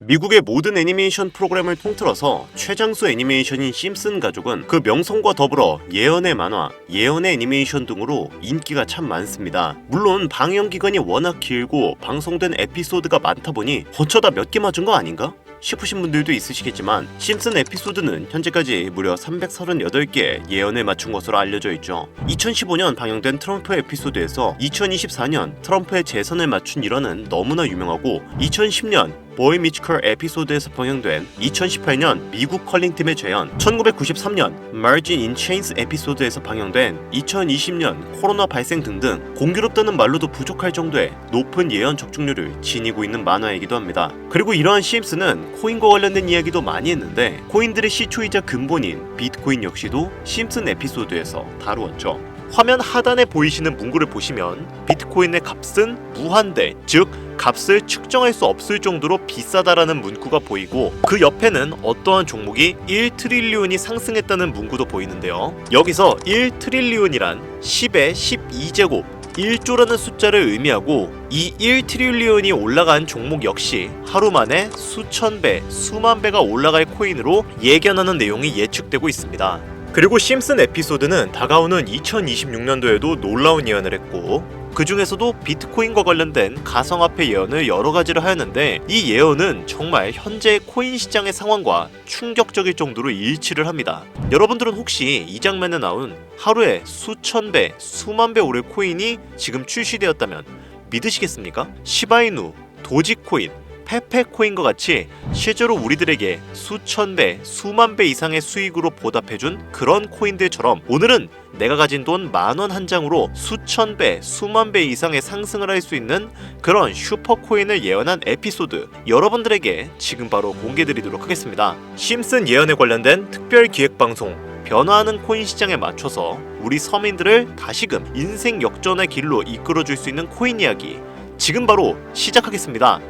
미국의 모든 애니메이션 프로그램을 통틀어서 최장수 애니메이션인 심슨 가족은 그 명성과 더불어 예언의 만화, 예언의 애니메이션 등으로 인기가 참 많습니다. 물론 방영 기간이 워낙 길고 방송된 에피소드가 많다 보니 어쩌다 몇 개 맞은 거 아닌가? 싶으신 분들도 있으시겠지만 심슨 에피소드는 현재까지 무려 338개 예언을 맞춘 것으로 알려져 있죠. 2015년 방영된 트럼프 에피소드에서 2024년 트럼프의 재선을 맞춘 일화는 너무나 유명하고 2010년 보이 미츠컬 에피소드에서 방영된 2018년 미국 컬링팀의 재현, 1993년 마진 인 체인스 에피소드에서 방영된 2020년 코로나 발생 등등 공교롭다는 말로도 부족할 정도의 높은 예언 적중률을 지니고 있는 만화이기도 합니다. 그리고 이러한 심슨은 코인과 관련된 이야기도 많이 했는데 코인들의 시초이자 근본인 비트코인 역시도 심슨 에피소드에서 다루었죠. 화면 하단에 보이시는 문구를 보시면 비트코인의 값은 무한대, 즉 값을 측정할 수 없을 정도로 비싸다라는 문구가 보이고 그 옆에는 어떠한 종목이 1트릴리온이 상승했다는 문구도 보이는데요. 여기서 1트릴리온이란 10의 12제곱 1조라는 숫자를 의미하고 이 1트릴리온이 올라간 종목 역시 하루 만에 수천 배, 수만 배가 올라갈 코인으로 예견하는 내용이 예측되고 있습니다. 그리고 심슨 에피소드는 다가오는 2026년도에도 놀라운 예언을 했고 그 중에서도 비트코인과 관련된 가상화폐 예언을 여러 가지를 하였는데 이 예언은 정말 현재의 코인 시장의 상황과 충격적일 정도로 일치를 합니다. 여러분들은 혹시 이 장면에 나온 하루에 수천 배, 수만 배 오를 코인이 지금 출시되었다면 믿으시겠습니까? 시바이누, 도지코인, 페페코인과 같이 실제로 우리들에게 수천 배, 수만 배 이상의 수익으로 보답해준 그런 코인들처럼 오늘은 내가 가진 돈 10,000원 한 장으로 수천 배, 수만 배 이상의 상승을 할 수 있는 그런 슈퍼코인을 예언한 에피소드 여러분들에게 지금 바로 공개드리도록 하겠습니다. 심슨 예언에 관련된 특별 기획방송 변화하는 코인 시장에 맞춰서 우리 서민들을 다시금 인생 역전의 길로 이끌어줄 수 있는 코인 이야기 지금 바로 시작하겠습니다.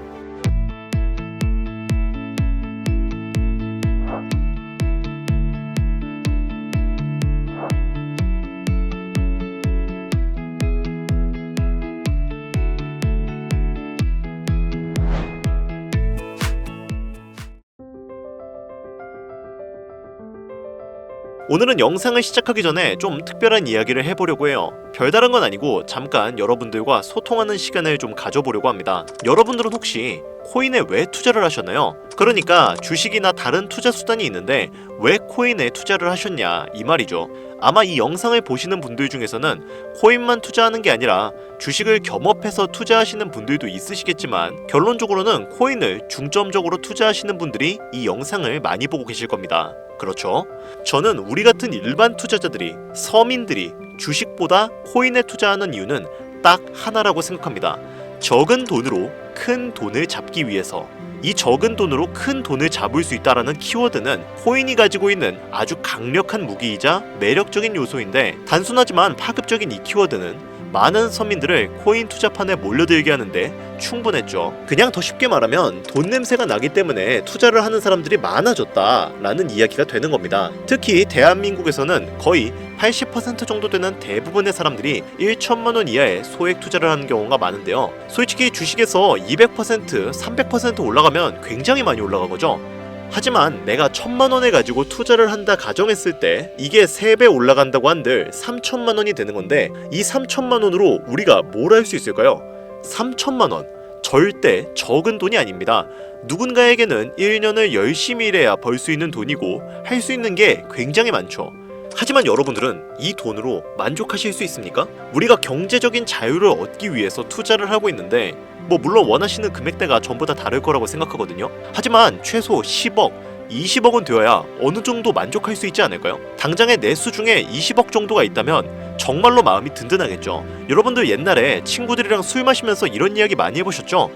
오늘은 영상을 시작하기 전에 좀 특별한 이야기를 해보려고 해요. 별다른 건 아니고 잠깐 여러분들과 소통하는 시간을 좀 가져보려고 합니다. 여러분들은 혹시 코인에 왜 투자를 하셨나요? 그러니까 주식이나 다른 투자 수단이 있는데 왜 코인에 투자를 하셨냐 이 말이죠. 아마 이 영상을 보시는 분들 중에서는 코인만 투자하는 게 아니라 주식을 겸업해서 투자하시는 분들도 있으시겠지만 결론적으로는 코인을 중점적으로 투자하시는 분들이 이 영상을 많이 보고 계실 겁니다. 그렇죠? 저는 우리 같은 일반 투자자들이, 서민들이 주식보다 코인에 투자하는 이유는 딱 하나라고 생각합니다. 적은 돈으로 큰 돈을 잡기 위해서. 이 적은 돈으로 큰 돈을 잡을 수 있다라는 키워드는 코인이 가지고 있는 아주 강력한 무기이자 매력적인 요소인데 단순하지만 파급적인 이 키워드는 많은 서민들을 코인 투자판에 몰려들게 하는데 충분했죠. 그냥 더 쉽게 말하면 돈 냄새가 나기 때문에 투자를 하는 사람들이 많아졌다라는 이야기가 되는 겁니다. 특히 대한민국에서는 거의 80% 정도 되는 대부분의 사람들이 1천만 원 이하의 소액 투자를 하는 경우가 많은데요. 솔직히 주식에서 200%, 300% 올라가면 굉장히 많이 올라간 거죠. 하지만 내가 1,000만 원을 가지고 투자를 한다 가정했을 때 이게 3배 올라간다고 한들 3천만 원이 되는 건데 이 3천만 원으로 우리가 뭘 할 수 있을까요? 3천만 원 절대 적은 돈이 아닙니다. 누군가에게는 1년을 열심히 일해야 벌 수 있는 돈이고 할 수 있는 게 굉장히 많죠. 하지만 여러분들은 이 돈으로 만족하실 수 있습니까? 우리가 경제적인 자유를 얻기 위해서 투자를 하고 있는데 물론 원하시는 금액대가 전부 다 다를 거라고 생각하거든요. 하지만 최소 10억, 20억은 되어야 어느 정도 만족할 수 있지 않을까요? 당장의 내수 중에 20억 정도가 있다면 정말로 마음이 든든하겠죠. 여러분들 옛날에 친구들이랑 술 마시면서 이런 이야기 많이 해보셨죠?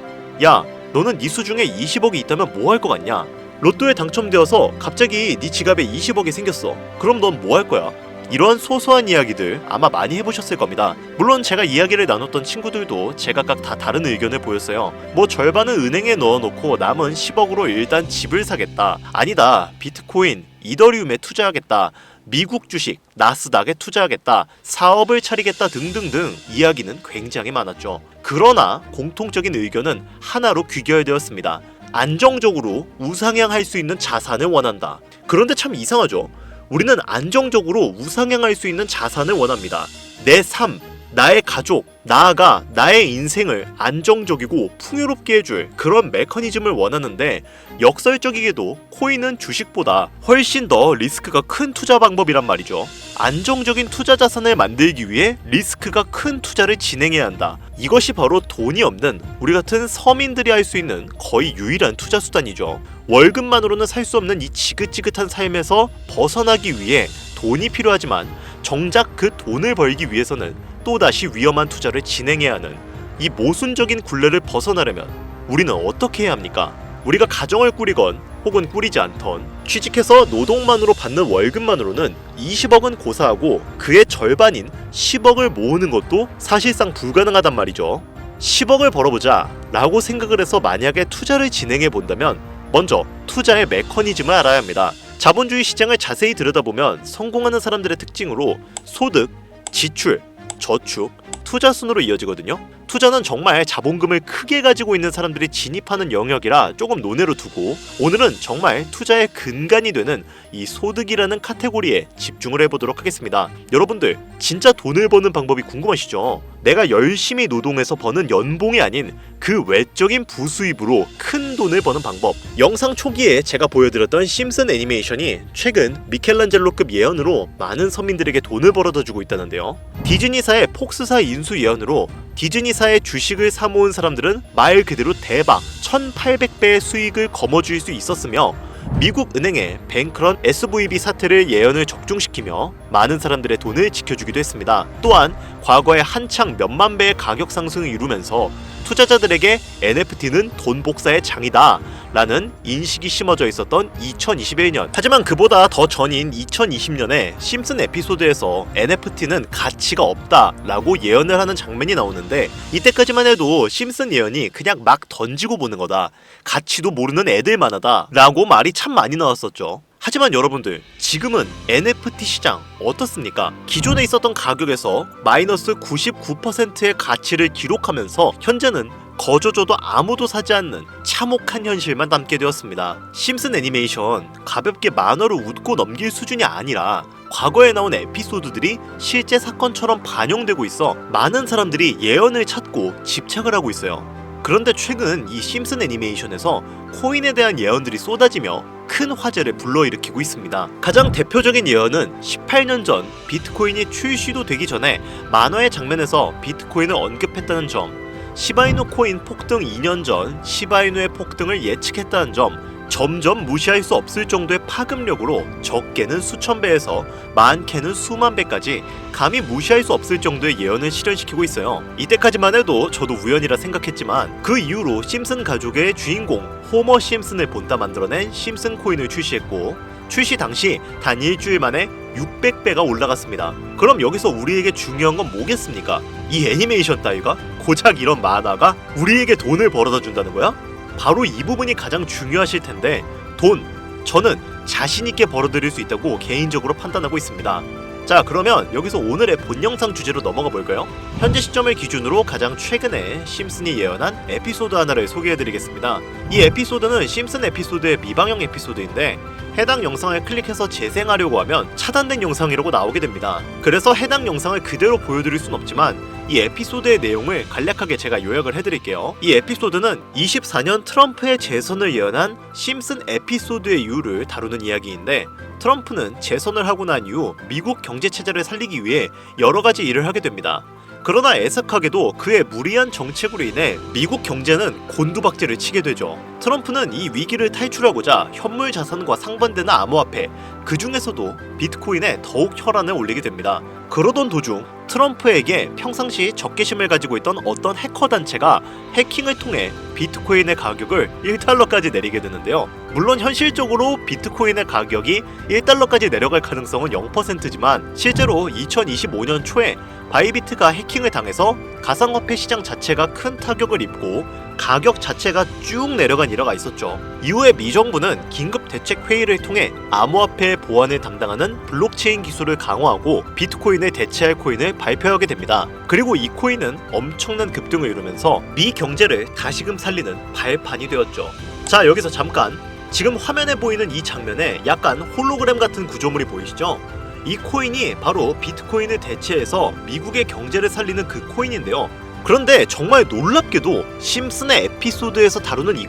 야, 너는 네 수중에 20억이 있다면 뭐 할 것 같냐? 로또에 당첨되어서 갑자기 네 지갑에 20억이 생겼어. 그럼 넌 뭐 할 거야? 이러한 소소한 이야기들 아마 많이 해보셨을 겁니다. 물론 제가 이야기를 나눴던 친구들도 제각각 다 다른 의견을 보였어요. 절반은 은행에 넣어놓고 남은 10억으로 일단 집을 사겠다. 아니다. 비트코인, 이더리움에 투자하겠다. 미국 주식, 나스닥에 투자하겠다. 사업을 차리겠다 등등등 이야기는 굉장히 많았죠. 그러나 공통적인 의견은 하나로 귀결되었습니다. 안정적으로 우상향할 수 있는 자산을 원한다. 그런데 참 이상하죠. 우리는 안정적으로 우상향할 수 있는 자산을 원합니다. 내 삶, 나의 가족, 나아가 나의 인생을 안정적이고 풍요롭게 해줄 그런 메커니즘을 원하는데, 역설적이게도 코인은 주식보다 훨씬 더 리스크가 큰 투자 방법이란 말이죠. 안정적인 투자 자산을 만들기 위해 리스크가 큰 투자를 진행해야 한다. 이것이 바로 돈이 없는 우리 같은 서민들이 할 수 있는 거의 유일한 투자 수단이죠. 월급만으로는 살 수 없는 이 지긋지긋한 삶에서 벗어나기 위해 돈이 필요하지만, 정작 그 돈을 벌기 위해서는 또다시 위험한 투자를 진행해야 하는 이 모순적인 굴레를 벗어나려면 우리는 어떻게 해야 합니까? 우리가 가정을 꾸리건 혹은 꾸리지 않던, 취직해서 노동만으로 받는 월급만으로는 20억은 고사하고 그의 절반인 10억을 모으는 것도 사실상 불가능하단 말이죠. 10억을 벌어보자 라고 생각을 해서 만약에 투자를 진행해 본다면 먼저 투자의 메커니즘을 알아야 합니다. 자본주의 시장을 자세히 들여다보면 성공하는 사람들의 특징으로 소득, 지출, 저축, 투자 순으로 이어지거든요. 투자는 정말 자본금을 크게 가지고 있는 사람들이 진입하는 영역이라 조금 논외로 두고, 오늘은 정말 투자의 근간이 되는 이 소득이라는 카테고리에 집중을 해보도록 하겠습니다. 여러분들 진짜 돈을 버는 방법이 궁금하시죠? 내가 열심히 노동해서 버는 연봉이 아닌 그 외적인 부수입으로 큰 돈을 버는 방법. 영상 초기에 제가 보여드렸던 심슨 애니메이션이 최근 미켈란젤로급 예언으로 많은 서민들에게 돈을 벌어다 주고 있다는데요. 디즈니사의 폭스사 인수 예언으로 디즈니사의 주식을 사모은 사람들은 말 그대로 대박 1800배의 수익을 거머쥘 수 있었으며, 미국 은행의 뱅크런 SVB 사태를 예언을 적중시키며 많은 사람들의 돈을 지켜주기도 했습니다. 또한 과거에 한창 몇만 배의 가격 상승을 이루면서 투자자들에게 NFT는 돈 복사의 장이다 라는 인식이 심어져 있었던 2021년. 하지만 그보다 더 전인 2020년에 심슨 에피소드에서 NFT는 가치가 없다 라고 예언을 하는 장면이 나오는데, 이때까지만 해도 심슨 예언이 그냥 막 던지고 보는 거다, 가치도 모르는 애들만 하다 라고 말이 참 많이 나왔었죠. 하지만 여러분들, 지금은 NFT 시장 어떻습니까? 기존에 있었던 가격에서 마이너스 99%의 가치를 기록하면서 현재는 거저줘도 아무도 사지 않는 참혹한 현실만 남게 되었습니다. 심슨 애니메이션 가볍게 만화로 웃고 넘길 수준이 아니라 과거에 나온 에피소드들이 실제 사건처럼 반영되고 있어 많은 사람들이 예언을 찾고 집착을 하고 있어요. 그런데 최근 이 심슨 애니메이션에서 코인에 대한 예언들이 쏟아지며 큰 화제를 불러일으키고 있습니다. 가장 대표적인 예언은 18년 전 비트코인이 출시도 되기 전에 만화의 장면에서 비트코인을 언급했다는 점, 시바이누 코인 폭등 2년 전 시바이누의 폭등을 예측했다는 점, 점점 무시할 수 없을 정도의 파급력으로 적게는 수천 배에서 많게는 수만 배까지 감히 무시할 수 없을 정도의 예언을 실현시키고 있어요. 이때까지만 해도 저도 우연이라 생각했지만 그 이후로 심슨 가족의 주인공 호머 심슨을 본따 만들어낸 심슨 코인을 출시했고, 출시 당시 단 일주일 만에 600배가 올라갔습니다. 그럼 여기서 우리에게 중요한 건 뭐겠습니까? 이 애니메이션 따위가? 고작 이런 만화가 우리에게 돈을 벌어다 준다는 거야? 바로 이 부분이 가장 중요하실 텐데, 돈, 저는 자신있게 벌어들일 수 있다고 개인적으로 판단하고 있습니다. 자, 그러면 여기서 오늘의 본 영상 주제로 넘어가 볼까요? 현재 시점을 기준으로 가장 최근에 심슨이 예언한 에피소드 하나를 소개해드리겠습니다. 이 에피소드는 심슨 에피소드의 미방영 에피소드인데, 해당 영상을 클릭해서 재생하려고 하면 차단된 영상이라고 나오게 됩니다. 그래서 해당 영상을 그대로 보여드릴 순 없지만 이 에피소드의 내용을 간략하게 제가 요약을 해드릴게요. 이 에피소드는 24년 트럼프의 재선을 예언한 심슨 에피소드의 이유를 다루는 이야기인데, 트럼프는 재선을 하고 난 이후 미국 경제체제를 살리기 위해 여러가지 일을 하게 됩니다. 그러나 애석하게도 그의 무리한 정책으로 인해 미국 경제는 곤두박질을 치게 되죠. 트럼프는 이 위기를 탈출하고자 현물 자산과 상반되는 암호화폐, 그 중에서도 비트코인에 더욱 혈안을 올리게 됩니다. 그러던 도중 트럼프에게 평상시 적개심을 가지고 있던 어떤 해커 단체가 해킹을 통해 비트코인의 가격을 1달러까지 내리게 되는데요. 물론 현실적으로 비트코인의 가격이 1달러까지 내려갈 가능성은 0%지만 실제로 2025년 초에 바이비트가 해킹을 당해서 가상화폐 시장 자체가 큰 타격을 입고 가격 자체가 쭉 내려간 일화가 있었죠. 이후에 미 정부는 긴급 대책 회의를 통해 암호화폐 보안을 담당하는 블록체인 기술을 강화하고 비트코인을 대체할 코인을 발표하게 됩니다. 그리고 이 코인은 엄청난 급등을 이루면서 미 경제를 다시금 살리는 발판이 되었죠. 자, 여기서 잠깐, 지금 화면에 보이는 이 장면에 약간 홀로그램 같은 구조물이 보이시죠? 이 코인이 바로 비트코인을 대체해서 미국의 경제를 살리는 그 코인인데요. 그런데 정말 놀랍게도 심슨의 에피소드에서 다루는 이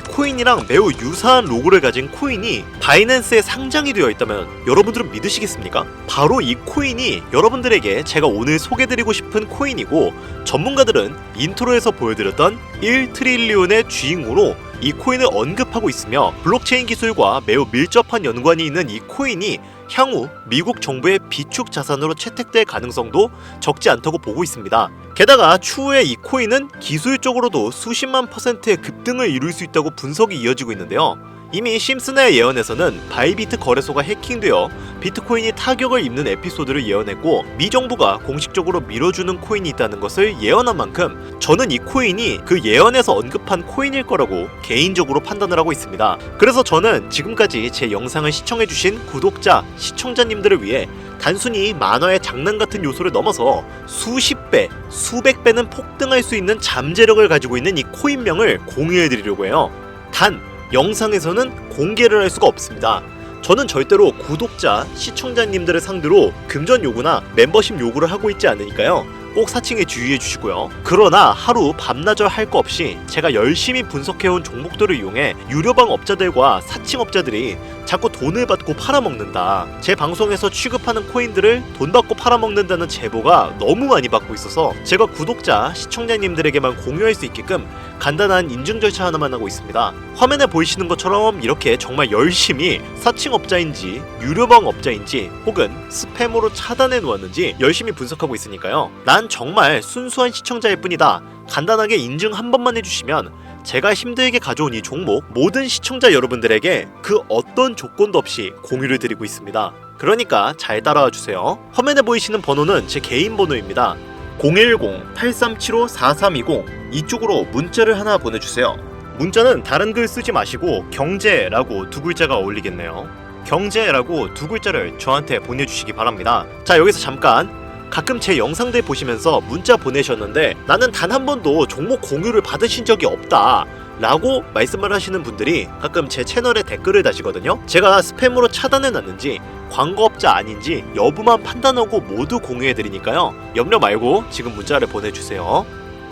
코인이랑 매우 유사한 로고를 가진 코인이 바이낸스에 상장이 되어 있다면 여러분들은 믿으시겠습니까? 바로 이 코인이 여러분들에게 제가 오늘 소개드리고 싶은 코인이고, 전문가들은 인트로에서 보여드렸던 1트릴리온의 주인공으로 이 코인을 언급하고 있으며, 블록체인 기술과 매우 밀접한 연관이 있는 이 코인이 향후 미국 정부의 비축 자산으로 채택될 가능성도 적지 않다고 보고 있습니다. 게다가 추후에 이 코인은 기술적으로도 수십만 %의 급등을 이룰 수 있다고 분석이 이어지고 있는데요. 이미 심슨의 예언에서는 바이비트 거래소가 해킹되어 비트코인이 타격을 입는 에피소드를 예언했고, 미 정부가 공식적으로 밀어주는 코인이 있다는 것을 예언한 만큼 저는 이 코인이 그 예언에서 언급한 코인일 거라고 개인적으로 판단을 하고 있습니다. 그래서 저는 지금까지 제 영상을 시청해주신 구독자, 시청자님들을 위해 단순히 만화의 장난 같은 요소를 넘어서 수십 배, 수백 배는 폭등할 수 있는 잠재력을 가지고 있는 이 코인명을 공유해드리려고 해요. 단 영상에서는 공개를 할 수가 없습니다. 저는 절대로 구독자, 시청자님들을 상대로 금전 요구나 멤버십 요구를 하고 있지 않으니까요. 꼭 사칭에 주의해 주시고요. 그러나 하루 밤낮을 할 거 없이 제가 열심히 분석해온 종목들을 이용해 유료방 업자들과 사칭업자들이 자꾸 돈을 받고 팔아먹는다, 제 방송에서 취급하는 코인들을 돈 받고 팔아먹는다는 제보가 너무 많이 받고 있어서 제가 구독자, 시청자님들에게만 공유할 수 있게끔 간단한 인증 절차 하나만 하고 있습니다. 화면에 보이시는 것처럼 이렇게 정말 열심히 사칭업자인지 유료방 업자인지 혹은 스팸으로 차단해 놓았는지 열심히 분석하고 있으니까요. 난 정말 순수한 시청자일 뿐이다, 간단하게 인증 한 번만 해주시면 제가 힘들게 가져온 이 종목 모든 시청자 여러분들에게 그 어떤 조건도 없이 공유를 드리고 있습니다. 그러니까 잘 따라와 주세요. 화면에 보이시는 번호는 제 개인 번호입니다. 010-8375-4320 이쪽으로 문자를 하나 보내주세요. 문자는 다른 글 쓰지 마시고 경제라고 두 글자가 어울리겠네요. 경제라고 두 글자를 저한테 보내주시기 바랍니다. 자, 여기서 잠깐, 가끔 제 영상들 보시면서 문자 보내셨는데 나는 단 한 번도 종목 공유를 받으신 적이 없다 라고 말씀을 하시는 분들이 가끔 제 채널에 댓글을 다시거든요. 제가 스팸으로 차단해놨는지 광고업자 아닌지 여부만 판단하고 모두 공유해드리니까요. 염려 말고 지금 문자를 보내주세요.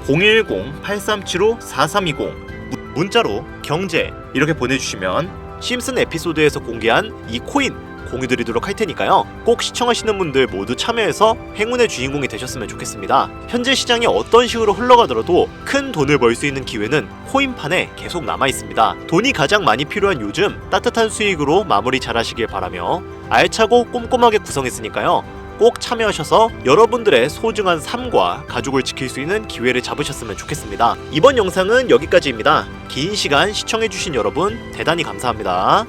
010-8375-4320 문자로 경제 이렇게 보내주시면 심슨 에피소드에서 공개한 이 코인 공유드리도록 할 테니까요. 꼭 시청하시는 분들 모두 참여해서 행운의 주인공이 되셨으면 좋겠습니다. 현재 시장이 어떤 식으로 흘러가더라도 큰 돈을 벌 수 있는 기회는 코인판에 계속 남아 있습니다. 돈이 가장 많이 필요한 요즘 따뜻한 수익으로 마무리 잘 하시길 바라며, 알차고 꼼꼼하게 구성했으니까요. 꼭 참여하셔서 여러분들의 소중한 삶과 가족을 지킬 수 있는 기회를 잡으셨으면 좋겠습니다. 이번 영상은 여기까지입니다. 긴 시간 시청해주신 여러분 대단히 감사합니다.